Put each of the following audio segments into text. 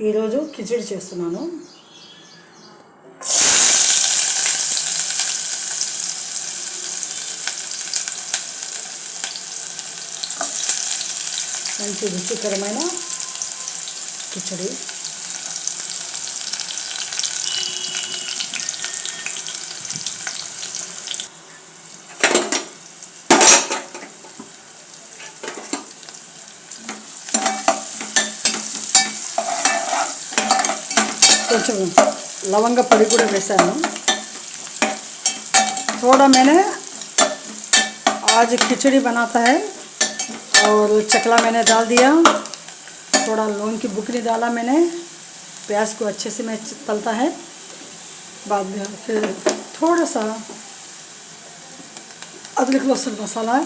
ఈరోజు కిచిడి చేస్తున్నాను. మంచి రుచికరమైన కిచిడి. కొంచెం लवंग పొడి కూడా వేసాను. थोड़ा मैंने आज खिचड़ी बनाता है और चकला मैंने डाल दिया. थोड़ा लौंग की बुकनी डाला मैंने. प्याज को अच्छे से मैं तलता है. बाद में फिर थोड़ा सा अदरक लहसुन मसाला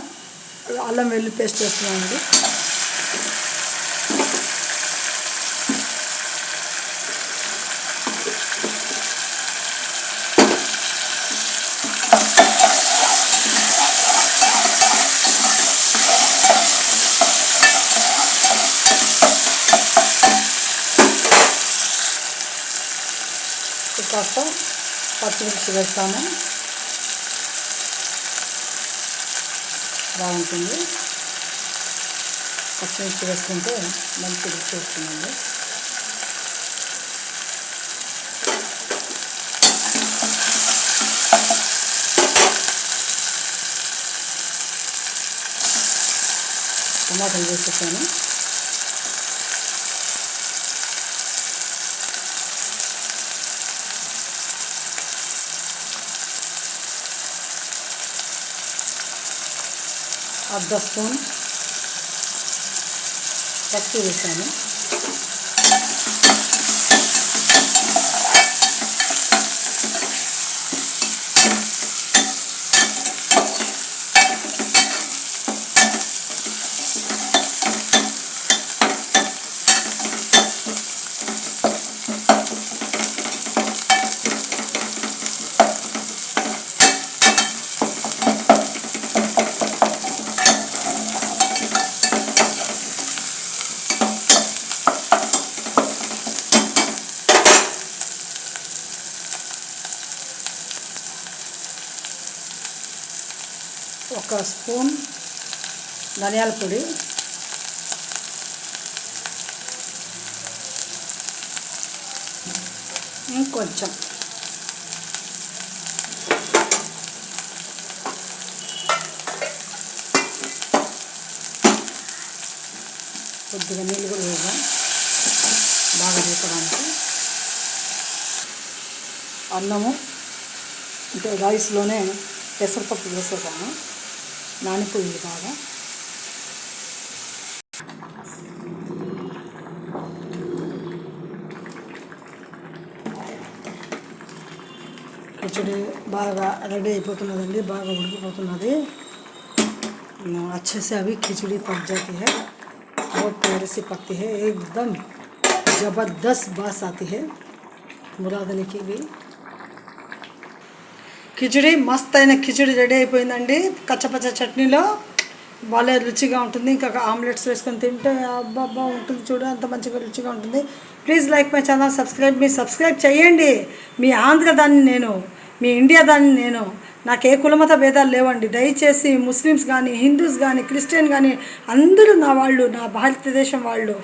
అల్లం వెల్లుల్లి పేస్ట్ వేస్తున్నానండి. కాస్త పచ్చిమిర్చి వేస్తాను, బాగుంటుంది. పచ్చిమిర్చి వేసుకుంటే మంచి రుచి వస్తుందండి. టమాటాలు వేసేసాను. అర్ధ స్పూన్ పసుపు వేసాను. ఒక స్పూన్ ధనియాల పొడి, ఇంకొంచెం కొద్దిగా నీళ్ళు కూడా వేద్దాం బాగా ఉడకడానికి. అన్నము అంటే రైస్లోనే పెసరపప్పు వేసేసాను, నానిపోయింది బాగా. కిచడి బాగా రెడీ అయిపోతున్నదండి, బాగా ఉడికిపోతున్నది. अच्छे से अभी खिचड़ी पक जाती है, बहुत प्यारी सी पकती है, एकदम ज़बरदस्त बास आती है मुरादनी की भी. కిచిడి మస్త్ అయిన కిచిడి రెడీ అయిపోయిందండి. కచ్చపచ్చ చట్నీలో భలే రుచిగా ఉంటుంది. ఇంకా ఆమ్లెట్స్ వేసుకొని తింటే అబ్బబ్బా ఉంటుంది చూడ, అంత మంచిగా రుచిగా ఉంటుంది. Please like my channel, subscribe చేయండి. మీ ఆంధ్ర దాన్ని నేను, మీ ఇండియా దాన్ని నేను. నాకు ఏ కులమత భేదాలు లేవండి. దయచేసి ముస్లిమ్స్ కానీ, హిందూస్ కానీ, క్రిస్టియన్ కానీ అందరూ నా వాళ్ళు, నా భారతదేశం వాళ్ళు.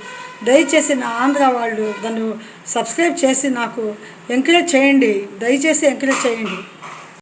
దయచేసి నా ఆంధ్ర వాళ్ళు దాన్ని సబ్స్క్రైబ్ చేసి నాకు ఎంకరేజ్ చేయండి. దయచేసి ఎంకరేజ్ చేయండి.